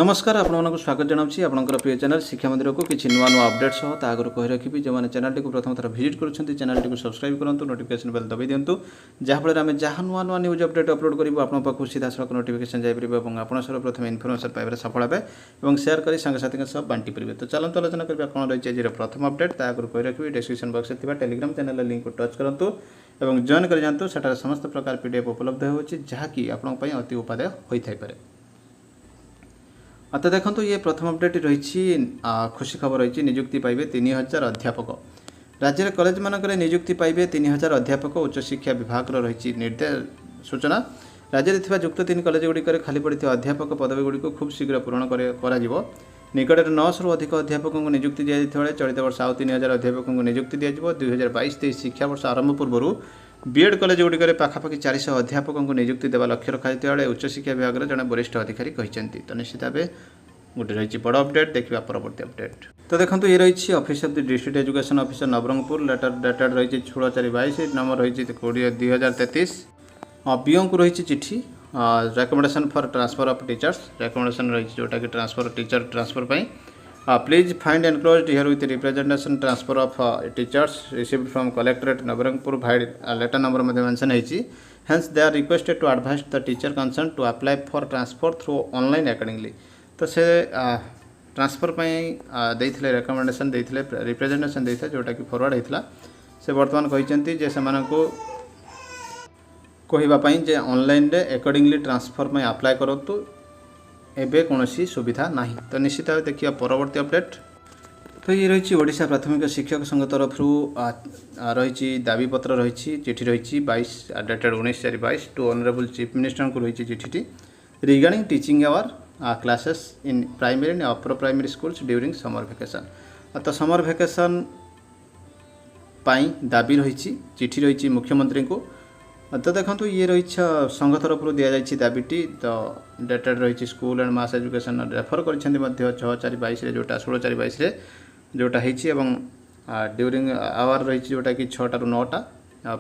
नमस्कार आपको स्वागत जनावि आपंकर प्रिय चैनल शिक्षा मंदिर को किसी नुआ नुआ अपडेट सह आगर कही रखी जो मैंने चैनल को प्रथम थर भिजिट कर चैनल को सब्सक्राइब करूँ नोटिफिकेशन बेल दबाई दिंतु जहाँफल आम जहाँ नुआ नुआ न्यूज अपडेट अपलोड करूँ आप पाखु सीधा सड़क नोटिफिकेशन जापर और आपड़ सर प्रथम इनफर्मेशन पाइबार सफल हे और सेयार कर सांगसाथी सह बांटी पारे। तो चलते आलोचना करेंगे कौन रही है आज प्रथम अपडेट ता आगर कही रखी डिस्क्रिप्शन बॉक्स में टेलीग्राम चैनल लिंक को टच करूँ और जॉइन कर जातु सेठार समस्त प्रकार पीडीएफ उपलब्ध होगी आपंपाई अति उपादेय होता है। तो देखो ये प्रथम अपडेट रही खुशी खबर रही नियुक्ति पाइबे 3000 अध्यापक। राज्य में कॉलेज मानक नियुक्ति पाइबे 3000 अध्यापक उच्च शिक्षा विभाग रही निर्देश सूचना। राज्य में युक्त 3 कॉलेज गुड़िक खाली पड़ी अध्यापक पदवी गुड़िक खूब शीघ्र पूरण कर निकट 900 रु अधिक अध्यापक को नियुक्ति दी जाए चलित वर्ष आउ 3000 अध्यापक को नियुक्ति दी 2022-23 शिक्षा वर्ष आरंभ पूर्व बीएड कॉलेज गुड़िक पाखापाखि 400 अध्यापक को नियुक्ति देवा लक्ष्य रखा बेले उच्च शिक्षा विभाग जड़े वरिष्ठ अधिकारी कहते। तो निश्चित भाव गोटे रही बड़ अपडेट देखा परवर्ती अपडेट। तो देखो ये रही office of the district education officer Nabarangpur letter dated रही 16/4/22 नंबर रही 20-2033 बीओ को रही चिठी recommendation for transfer of teachers recommendation रही जोटा कि transfer teacher transfer please find enclosed here with representation transfer of teachers received from collectorate Nabarangpur भाई letter number mention होती hence they are requested to advise the teacher concern to apply for transfer through online accordingly. तो से transfer देते recommendation देते representation देते जोटा कि forward होता से बर्तमान कहते कहवाई जे ऑनलाइन रे अकॉर्डिंगली ट्रांसफर में अप्लाई करूँ एबे कौन सुविधा नहीं। तो निश्चित भाव देखिए परवर्ती अपडेट। तो ये रही ओडिशा प्राथमिक शिक्षक संघ तरफ रही दाबीपत्र रही चिठी रही 22 dated 19/4/22 to honourable chief minister को रही चिठी regarding teaching hour classes in primary and upper primary schools during summer vacation. तो समर वेकेशन पाई दाबी रही चिठी रही मुख्यमंत्री को। तो देखो ये रही संघ तरफ दि जाए दाबीटी। तो डेटेड रही school and mass education refer कर 6/4/22 जोटा 16/4/22 जोटा हो ड्यूरिंग आवर रही जोटा कि 6 टा 9 टा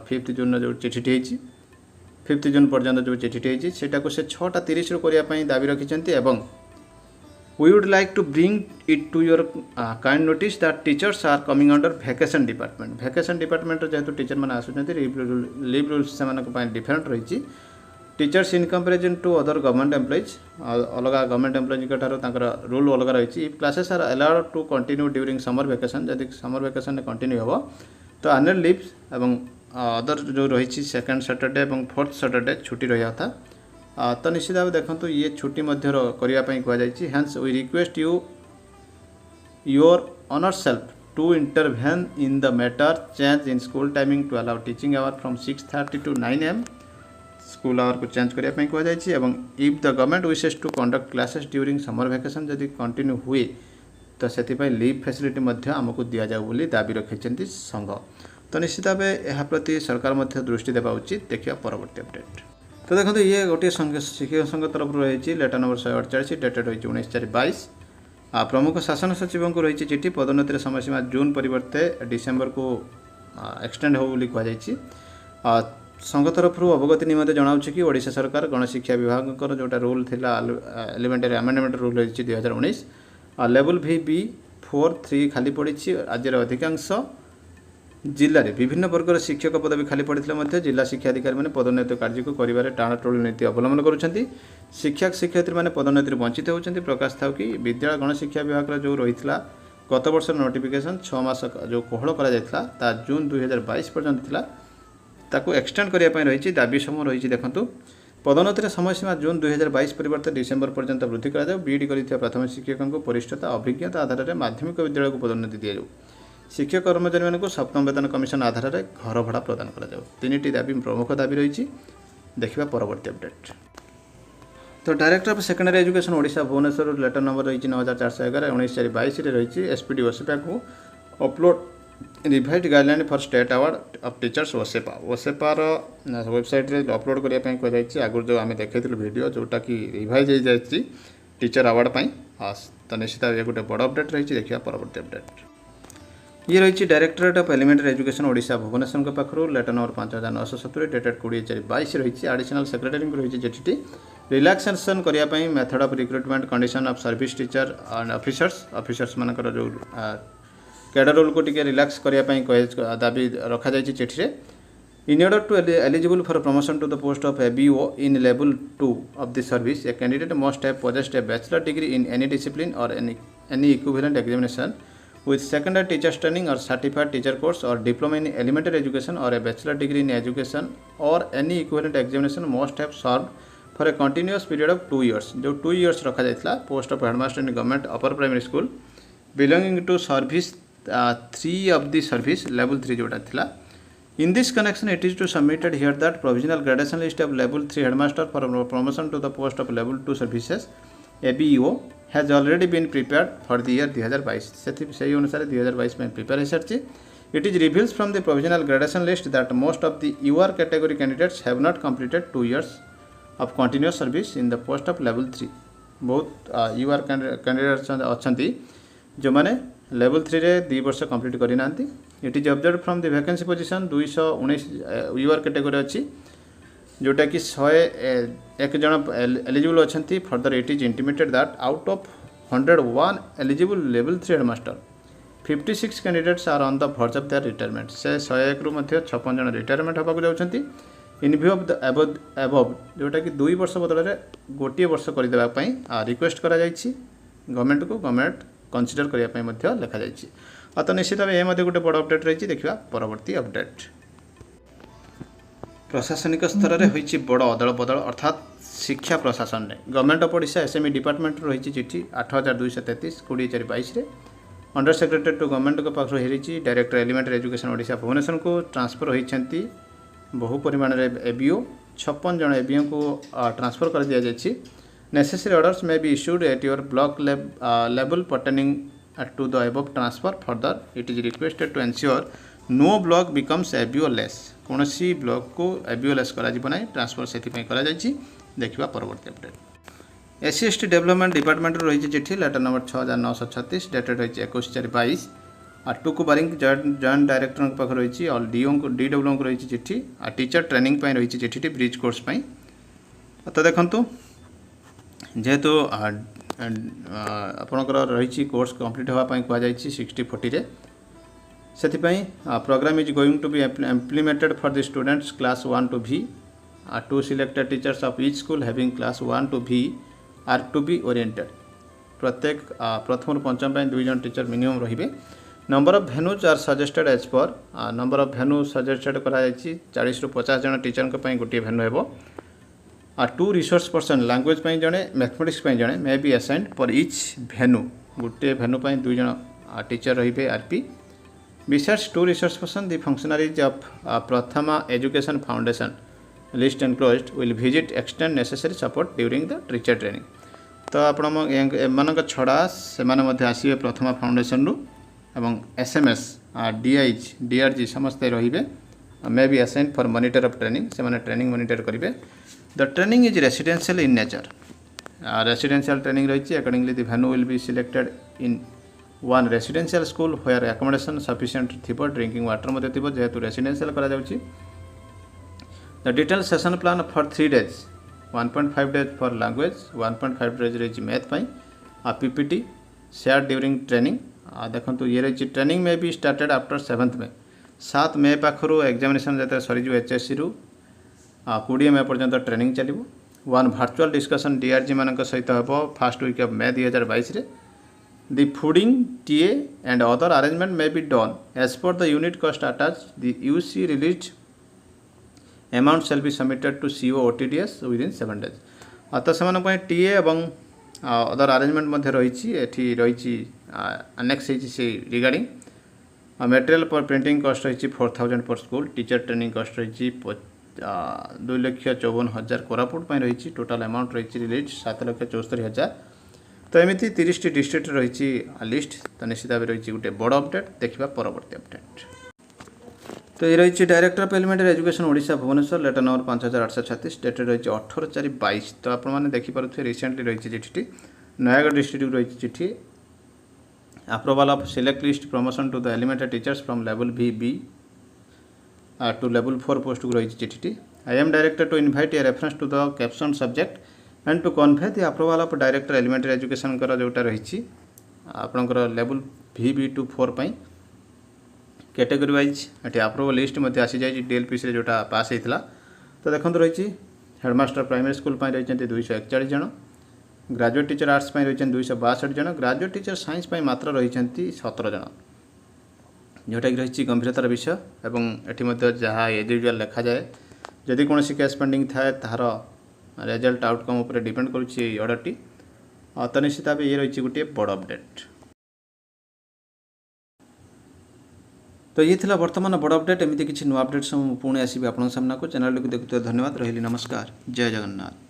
5 जून जो चिठी होती 5 जून पर्यंत जो चिठी होती से 6:30 करने दाबी रखिंट एवं we would like to bring it to your kind notice that teachers are coming under vacation department। vacation department जेहेतु टीचर मैंने आसुँच लीव रूल्स से डिफरेंट रही teachers in comparison to other government employees अलग गवर्नमेंट एम्प्लॉइज रूल अलग रही classes are allowed to continue during summer vacation जब summer vacation continue हम तो एनुअल लीव एवं अदर जो रही सेकेंड सैटरडे और 4th सैटरडे छुट्टी रहा था। तो निश्चित भाव देखो ये छुट्टी करने कहुई hence we request you your honour self to intervene in the matter change in school timing to allow teaching hour from 6:30 to 9 AM school hour को चेंज करने कहुई if the government wishes to conduct classes during summer vacation जदि continue हुए तो से leave facility आमको दि जाए दाबी रखी संघ। तो निश्चित भाव यह प्रति सरकार दृष्टि देवा उचित देखिए परवर्ती अपडेट। तो देखो ये गोटे शिक्षक संघ तरफ रही लेटर नंबर 148 डेटेड रही 19/4/22 प्रमुख शासन सचिव को रही चिठी पदोन्नतिर समय सीमा जून परिवर्ते डिसेम्बर को एक्सटेंड हो कहुई संघ तरफ अवगति निमंते जनाऊँ कि ओडिशा सरकार गणशिक्षा विभाग जोटा रूल थिला एलिमेंटरी अमेंडमेंट रूल रही 2019 लेवल VB4-3 खाली पड़ी राज्यर अधिकांश जिले में विभिन्न वर्गर शिक्षक पदवी खाली पड़े जिला शिक्षा अधिकारी मैंने पदोन्नति कार्य को कर टाणाटोल नीति अवलम्बन करुँच शिक्षक शिक्षयित्री मैंने पदोन्नति वंचित होती प्रकाश था कि विद्यालय गणशिक्षा विभाग जो रही गत वर्ष नोटिफिकेशन 6 मास जो कोहल करा जून 2022 पर्यंत थिला ताकू एक्सटेंड करने रही दाबी समूह रही देखूँ पदोन्नतिर समय सीमा जून 2022 परिवर्ते डिसेम्बर पर्यंत वृद्धि कर बीईडी कर प्राथमिक शिक्षकों को वरिष्ठता अभिज्ञता आधार में माध्यमिक विद्यालय को पदोन्नति दि जाऊ शिक्षक कर्मचारी मानक सप्तम वेतन कमिशन आधार में घर भड़ा प्रदान कर 3टी दाबी प्रमुख दाबी रही देखा परवर्ती अपडेट। तो director of secondary education Odisha Bhubaneswar letter number रही 9411 19/4/22 रही एसपीडी ओसेपा को upload revised guideline for state award of teachers ओसेपार वेबसाइट रे अपलोड करने कहुई आगुरी जो आम देखते वीडियो जोटा कि रिवाइज हो जाए टीचर अवार्ड तो निश्चित ये गोटे बड़ अपडेट रही देखिए परवर्ती अपडेट। ये रही directorate of elementary education Odisha Bhubaneswar के पाखु लेटर नंबर 5970 डेटेड 20/4/22 रही एडिशनल सेक्रेटरी रही चिठी रिलैक्सेशन करने method of recruitment condition of service teacher and officers मानकर जो कैडर रोल को टिके रिलैक्स करने दाबी रखा जाइए चिठी रे In order to eligible for promotion to the post of ABO in level 2 of the service, a candidate must have possessed a bachelor degree in any discipline or any equivalent examination with secondary teacher's training or certified teacher course or diploma in elementary education or a bachelor degree in education or any equivalent examination must have served for a continuous period of 2 years. जो 2 years रखा जाइए post of headmaster in government upper primary school belonging to service 3 of the service level 3 जोटा थिला. In this connection, it is to submitted here that provisional gradation list of level 3 headmaster for promotion to the post of level 2 services ABEO has already been prepared for the year 2022. से अनुसार 2022 में prepare है. It is reveals from the provisional gradation list that most of the UR category candidates have not completed 2 years of continuous service in the post of level 3. बहुत UR candidates अच्छी जो मैंने level 3 रे 2 वर्ष complete करना. It is observe from the vacancy position 219 UR category अच्छी जोटा कि 101 जन एलिजिबल अच्छा. Further it is intimated that out of 101 eligible level 3 headmaster 56 candidates are on the verge of their retirement. से 101 रु 56 जन रिटायरमेंट होगा जाऊँगी. In view of the above जोटा कि 2 वर्ष बदल में गोटे वर्ष करदेवाई रिक्वेस्ट करा गवर्नमेंट को गवर्नमेंट कंसीडर करने लिखा जाइए. तो निश्चित भाव ये गोटे बड़ अपडेट रही. देखा परवर्ती अपडेट प्रशासनिक स्तर में होती बड़ अदल बदल अर्थात शिक्षा प्रशासन में government of Odisha SME department रही चिठी 8233 20/22 अंडर सेक्रेटरी टू गवर्नमेंट को पाखर रही director elementary education Odisha Bhubaneswar को ट्रांसफर होती बहु परिमाण एबीओ 56 जन एबीओ को ट्रांसफर कर दि जाए. Necessary orders may be issued at your block level pertaining to the above transfer. Further, it is requested to ensure no block becomes ABO less. कौन C block को ABO less करा जीवना transfer से करा जाइए. देखा परवर्ती अपडेट SC/ST डेवलपमेंट डिपार्टमेंट रही चिठी लेटर नंबर 6936 डेटेड रही 21/4/22 टुकु बारिंग जॉइंट डायरेक्टर पाखे रही ऑल DW को रही चिठी टीचर ट्रेनिंग रही चिठी ब्रिज कोर्स. तो देखु जेहेतु आपणकर रही कोर्स कंप्लीट होगापाई कहुई 60/40 से programme is going to be implemented for the students class 1 to V. 2 selected teachers of each school having class 1 to V are to be oriented. प्रत्येक प्रथम पंचम 2 जन टीचर मिनिमम रे. Number of venues are suggested as per number of venue suggested करा 40 ରୁ 50 जन teacher गोटे venue हो. 2 रिसोर्स पर्सन लैंग्वेज जड़े मैथमेटिक्स जड़े may be assigned for each venue गोटे भेन्यू 2 जन टीचर रे RP. Besides 2 resource person the functionaries of Pratham education foundation list enclosed will visit extend necessary support during the teacher training. तो आप छड़ा से आसवे प्रथमा foundation रु एवं SMS DIG DRG समस्ते रे मे be assigned for monitor of training से ट्रेनिंग मॉनिटर करेंगे. The training is residential in nature. Residential training रही. Accordingly, the venue will be selected in one residential school where accommodation sufficient थिबो drinking water मध्य थिबो जेहेतु residential करा जाउची. The detailed session plan for 3 days, 1.5 days for language, 1.5 days रही math पाई. PPT shared during training. देखो ये रही training may be started after 7th May. 7 May पाखरु examination जते सरी जो HSC रु 20 मे पर्यंत ट्रेनिंग चलो. 1 वर्चुअल डिस्कसन DRG मान सहित हम फर्स्ट वीक ऑफ May 2022 रे. The fooding, TA and other arrangement may be done as per the unit cost attached. The UC released amount shall be submitted to CO OTDS within 7 days. तो से TA एवं other arrangement मध्य रही annex regarding material पर printing cost रही 4000 पर school. Teacher training cost रही 2,54,000 कोरापुट रही. Total amount रही रिलीज 7,74,000. तो एमती 30 डिस्ट्रिक्ट रही लिस्ट. तो निश्चित भाव रही गोटे बड़ अपडेट. देखा परवर्ती अपडेट. तो ये रही director of elementary education Odisha Bhubaneswar letter number 5836 dated रही 18/4/22. तो आपने देखिपे रिसेंटली रही चिठी नयागढ़ डिस्ट्रिक्ट रही चिठी approval of select list promotion to the elementary teachers from level B to level 4 post को रही चिठी. I am directed to invite a reference to the caption subject and to convey the approval of director elementary education जोटा रही आपणकर level VB2-4 category wise ये approval list आसी जाए DLPC रे जोटा पास होता। तो देखो रही हेडमास्टर प्राइमरी स्कूल रही 241 जन, ग्रेजुएट टीचर आर्ट्स रही 262 जन, ग्रेजुएट टीचर साइंस मात्र रही 17 जन, जोटा कि रही गंभीरतार विषय। एवं ये जहाँ एज यूजुआल लिखा जाए जदि कौन केस पेंडिंग थाए तार रिजल्ट आउटकम उपर डिपेंड करुच्ची ऑर्डरटी। तो निश्चित भाव ये रही गोटे बड़ अपडेट। तो ये थिला वर्तमान बड़ अपडेट। एमती किसी नुआ अपडेट सब पुणी आसबि आपन सामना को। चैनल को देखुथिबा धन्यवाद। रहिली नमस्कार। जय जगन्नाथ।